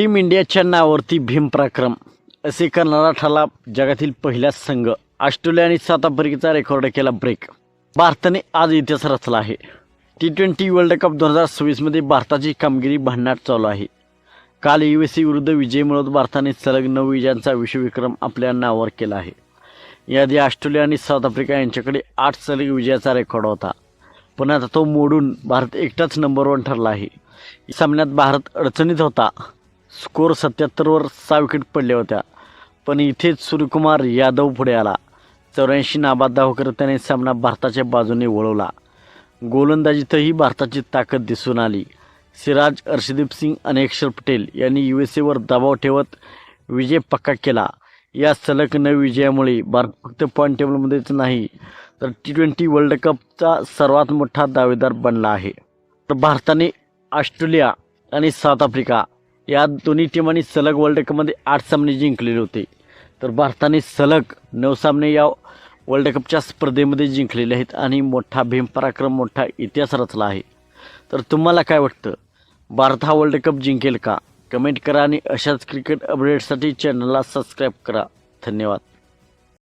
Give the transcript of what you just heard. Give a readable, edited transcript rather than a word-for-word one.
Team इंडियाच्या नावावरती भीमपराक्रम असे करणारा ठरला जगातील पहिलाच संघ. ऑस्ट्रेलिया आणि साऊथ आफ्रिकेचा रेकॉर्ड केला ब्रेक. भारताने आज इतिहास रचला आहे. T20 वर्ल्ड कप 2026मध्ये भारताची कामगिरी भन्नाट चालू आहे. काल USA विरुद्ध विजय मिळवत भारताने सलग 9 विजयांचा विश्वविक्रम आपल्या नावावर केला आहे. याआधी ऑस्ट्रेलिया आणि साऊथ आफ्रिका यांच्याकडे 8 सलग विजयाचा रेकॉर्ड होता, पण आता तो मोडून भारत एकटाच नंबर 1 ठरला आहे. या सामन्यात भारत अडचणीत होता. स्कोर 77वर 6 विकेट पडल्या होत्या, पण इथेच सूर्यकुमार यादव पुढे आला. 84 नाबाद धावा करत त्याने सामना भारताच्या बाजूने वळवला. गोलंदाजीतही भारताची ताकद दिसून आली. सिराज, अर्शदीप सिंग आणि अक्षर पटेल यांनी USAवर दबाव ठेवत विजय पक्का केला. या सलग 9 विजयामुळे भारत फक्त पॉईंट टेबलमध्येच नाही तर T20 वर्ल्ड कपचा सर्वात मोठा दावेदार बनला आहे. तर भारताने ऑस्ट्रेलिया आणि साऊथ आफ्रिका या दोन्ही टीमांनी सलग वर्ल्ड कपमध्ये 8 सामने जिंकलेले होते, तर भारताने सलग 9 सामने या वर्ल्ड कपच्या स्पर्धेमध्ये जिंकलेले आहेत आणि मोठा भीमपराक्रम, मोठा इतिहास रचला आहे. तर तुम्हाला काय वाटतं, भारत हा वर्ल्ड कप जिंकेल का? कमेंट करा आणि अशाच क्रिकेट अपडेट्ससाठी चॅनलला सबस्क्राईब करा. धन्यवाद.